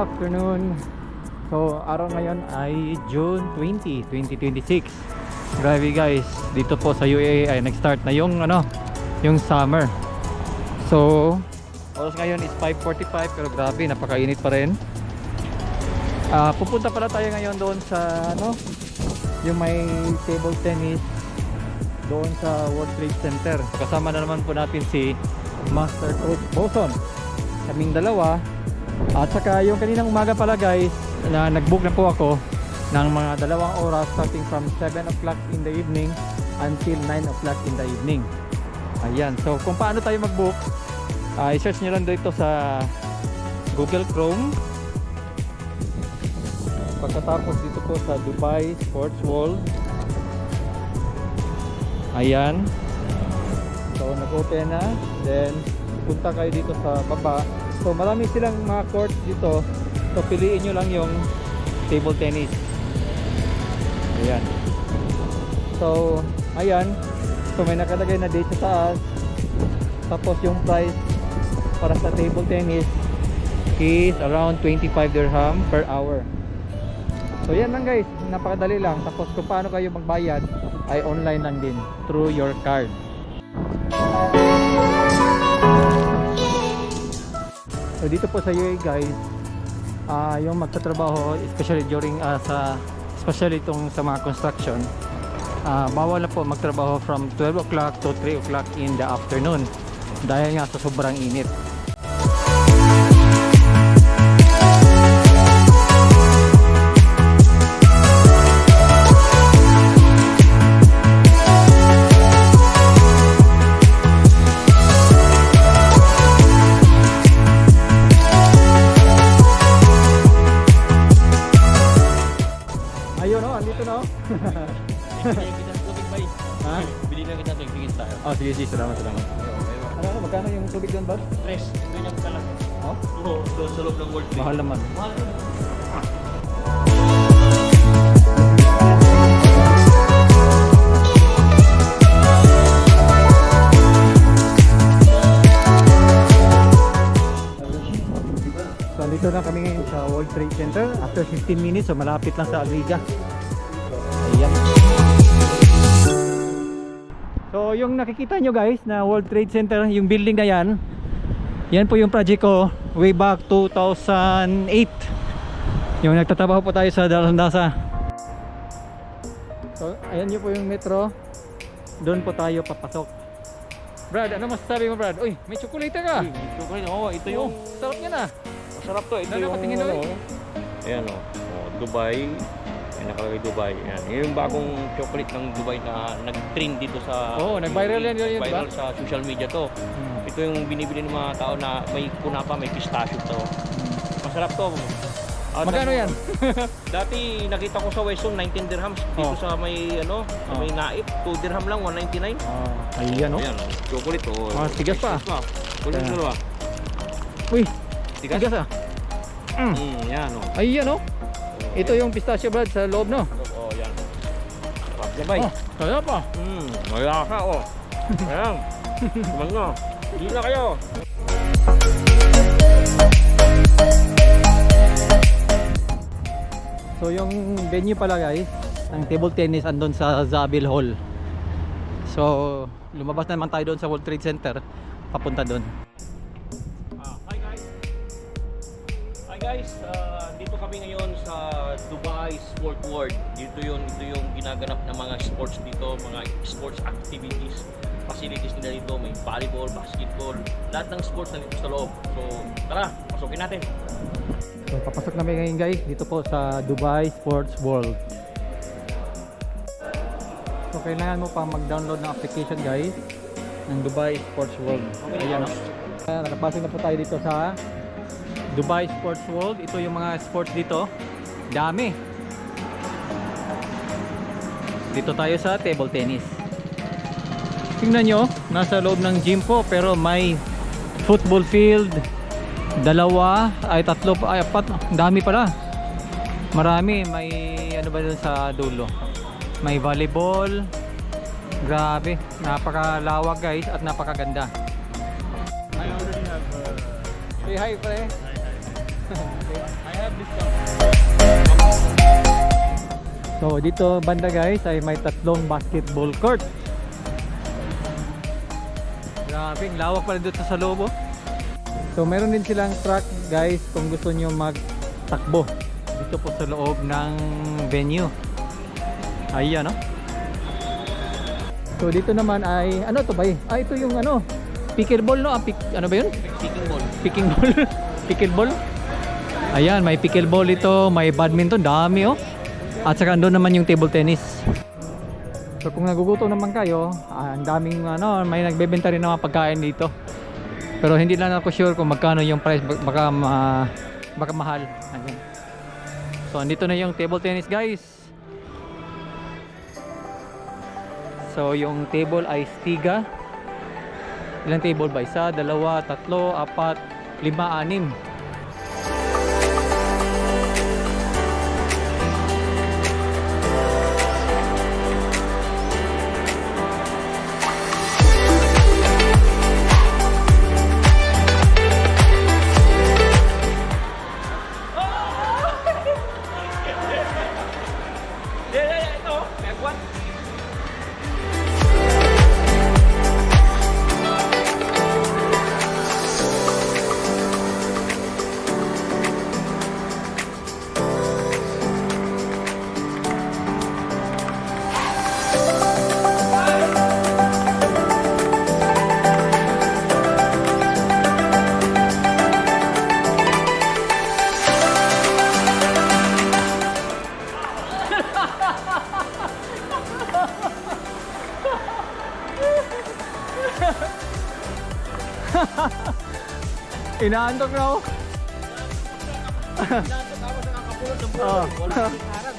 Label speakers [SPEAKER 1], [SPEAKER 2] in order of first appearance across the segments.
[SPEAKER 1] afternoon. So araw ngayon ay June 20, 2026. Grabe guys, dito po sa UAE ay nag-start na yung yung summer. So oras ngayon is 5:45 pero grabe, napakainit pa rin. Pupunta pala tayo ngayon doon sa yung may table tennis doon sa World Trade Center. Kasama na naman po natin si Master Coach Boson. Kaming dalawa. At saka yung kaninang umaga pala guys, na nag-book na po ako ng mga 2 oras starting from 7 o'clock in the evening until 9 o'clock in the evening. Ayan, so kung paano tayo mag-book, i-search nyo lang dito sa Google Chrome. Pagkatapos dito po sa Dubai Sports World. Ayan. So nag-open na. Then punta kayo dito sa baba. So marami silang mga courts dito. So piliin nyo lang yung table tennis. Ayan. So ayan. So may nakalagay na date sa taas. Tapos yung price para sa table tennis is around 25 dirham per hour. So yan lang guys, napakadali lang. Tapos kung paano kayo magbayad ay online lang din through your card. So dito po sa UAE guys, yung magtatrabaho especially during especially itong sa mga construction, bawal na po magtrabaho from 12 o'clock to 3 o'clock in the afternoon dahil nga sa sobrang init.
[SPEAKER 2] Bili lang kita tubig, tigil tayo.
[SPEAKER 1] Oh, sige, salamat. Magkano yung tubig doon, Bob?
[SPEAKER 2] 3, ganyan ka lang.
[SPEAKER 1] Oh?
[SPEAKER 2] Oo, doon sa loob ng World Trade.
[SPEAKER 1] Mahal naman.
[SPEAKER 2] Mahal naman.
[SPEAKER 1] So, dito na kami ngayon sa World Trade Center. After 15 minutes, so malapit lang sa Al-Riga. Ayan. So yung nakikita nyo guys na World Trade Center, yung building na yan, yan po yung project ko way back 2008. Yung nagtatrabaho po tayo sa Dalandasa. So ayan nyo po yung metro. Doon po tayo papasok. Brad, ano masasabi mo Brad? Uy, may tsokolate ka.
[SPEAKER 2] Chocolate, oo, ito yung...
[SPEAKER 1] Sarap yan ah.
[SPEAKER 2] Masarap to, ito yung...
[SPEAKER 1] Patingin doon.
[SPEAKER 2] Ayan o, Dubai. Nakalagay Dubai. Yan. Yung bagong chocolate ng Dubai na nag-trend dito sa...
[SPEAKER 1] Oo, nag-viral yan yun,
[SPEAKER 2] viral
[SPEAKER 1] diba?
[SPEAKER 2] sa social media to. Ito yung binibili ng mga tao na may kunapa, may pistachio to. Masarap to.
[SPEAKER 1] Magkano yan?
[SPEAKER 2] Dati nakita ko sa Western 19 dirhams dito sa may may naip, 2 dirham lang, 199.
[SPEAKER 1] Ayan o.
[SPEAKER 2] Ayan, chocolate oh.
[SPEAKER 1] Tigas pa.
[SPEAKER 2] Kunin mo dalawa.
[SPEAKER 1] Uy, tigas ah.
[SPEAKER 2] Yan o.
[SPEAKER 1] Ayan o. Ito yung pistachio Brad sa loob no?
[SPEAKER 2] Oh, yan. Sarap sabay.
[SPEAKER 1] Kaya pa.
[SPEAKER 2] Maya ka oh. Ayan. Kumang na. Hindi na kayo.
[SPEAKER 1] So yung venue pala guys, ang table tennis andun sa Zabil Hall. So lumabas naman tayo doon sa World Trade Center, papunta doon.
[SPEAKER 2] Hi guys. Hi guys. Dito kami ngayon sa Dubai Sport World. Ito yung ginaganap ng mga sports dito, mga sports activities, facilities nila dito. May volleyball, basketball, lahat ng sports na dito sa loob. So tara, pasukin natin.
[SPEAKER 1] So papasok namin ngayon guys dito po sa Dubai Sports World. So kailangan mo pa mag-download ng application guys ng Dubai Sports World. Ayan o. Nakapasok na po tayo dito sa Dubai Sports World. Ito yung mga sports dito. Dami. Dito tayo sa table tennis. Tingnan nyo, nasa loob ng gym po pero may football field, 2, ay 3, ay 4, dami pala. Marami, may ano ba dun sa dulo? May volleyball. Grabe, napakalawak guys at napakaganda.
[SPEAKER 2] I already have
[SPEAKER 1] Say hi pre.
[SPEAKER 2] I
[SPEAKER 1] So dito banda guys ay may tatlong basketball court. Grabe, ang lawak pala dito sa loob oh. So meron din silang track guys kung gusto nyo magtakbo dito po sa loob ng venue. Ayan no. So dito naman ay ano to ba? Ito yung ano, pickleball no? Ano ba 'yun?
[SPEAKER 2] Picking ball.
[SPEAKER 1] Picking ball. Pickleball. Ayan, may pickleball ito, may badminton, dami oh. At saka doon naman yung table tennis. So kung nagugutom naman kayo, ang daming ano, may nagbebenta rin ng mga pagkain dito. Pero hindi lang ako sure kung magkano yung price, baka mahal. Ayan. So andito na yung table tennis guys. So yung table ay Stiga. Ilang table ba? Isa, dalawa, tatlo, apat, lima, anim.
[SPEAKER 2] Ito, F1.
[SPEAKER 1] Inaantok na ako.
[SPEAKER 2] Inaantok ako sa kakapulot ng buhay.
[SPEAKER 1] Oo.
[SPEAKER 2] Wala akong harang.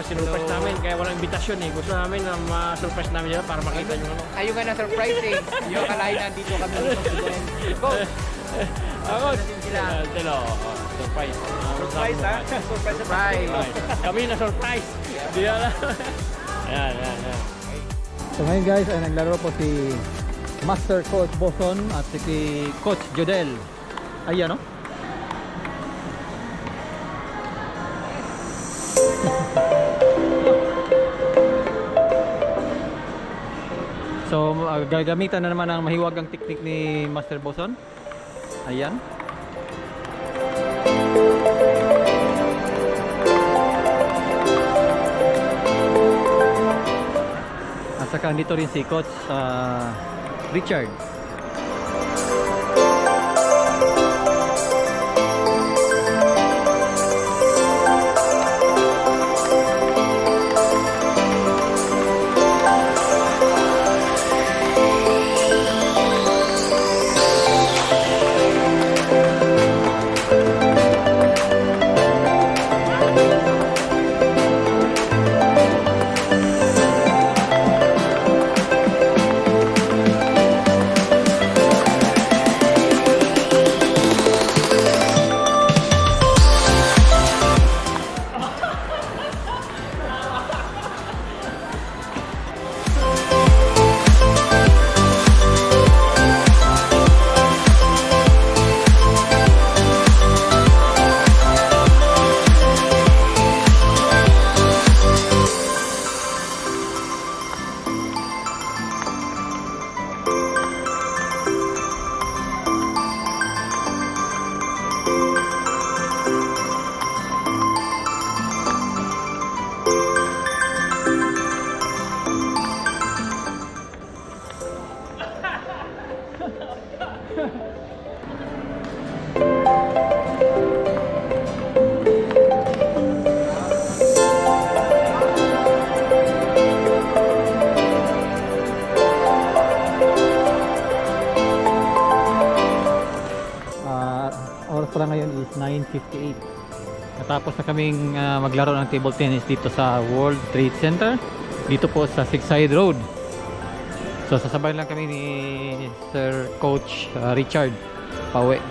[SPEAKER 2] Sinurprise namin, kaya walang invitasyon eh. Gusto namin na ma-surprise namin yun para makita yung ano.
[SPEAKER 3] Ayun nga na surprise eh. Yung kalahin nandito kami sa Sudan. Go!
[SPEAKER 2] Ako,
[SPEAKER 3] sila.
[SPEAKER 2] Sila, surprise.
[SPEAKER 3] Surprise ha? Surprise, surprise.
[SPEAKER 2] Kami na surprise. Di na. Yan.
[SPEAKER 1] So ngayon guys ay naglaro po si Master Coach Boson at si Coach Jodel. Ayan no? So gagamitan na naman ang mahiwagang teknik ni Master Boson. Ayan. At saka dito rin si Coach Richard. oras ngayon is 9:58. Natapos na kaming maglaro ng table tennis dito sa World Trade Center. Dito po sa Six Side Road. So sasabay lang kami ni Sir Coach Richard pauwi.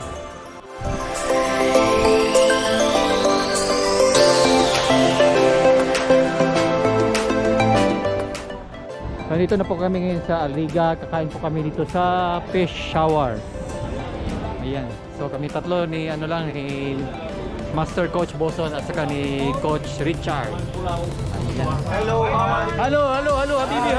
[SPEAKER 1] So dito na po kami ngayon sa Aliga. Kakain po kami dito sa Fish Shower. Ayan. So kami tatlo ni Master Coach Boson at saka ni Coach Richard. Ayan.
[SPEAKER 3] Hello,
[SPEAKER 1] Habibi.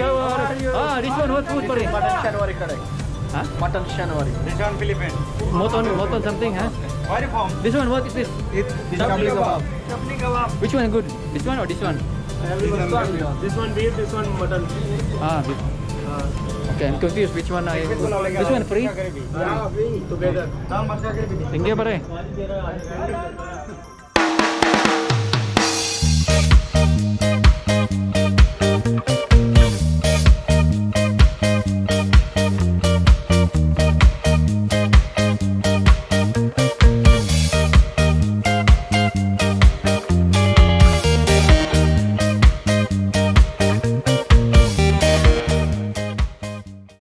[SPEAKER 1] How are you? This one what food pare?
[SPEAKER 3] Mutton Shanwari correct.
[SPEAKER 1] Huh?
[SPEAKER 3] Mutton Shanwari. This one Philippines.
[SPEAKER 1] Moton something, huh?
[SPEAKER 3] Where are you from?
[SPEAKER 1] This one what is this?
[SPEAKER 3] This Kapli kebab. Kapli kebab.
[SPEAKER 1] Which one good? This one or this one?
[SPEAKER 3] This one beef, this one mutton.
[SPEAKER 1] This. Okay, I'm confused which one this one free?
[SPEAKER 3] Yeah, free together.
[SPEAKER 1] Thank you pare.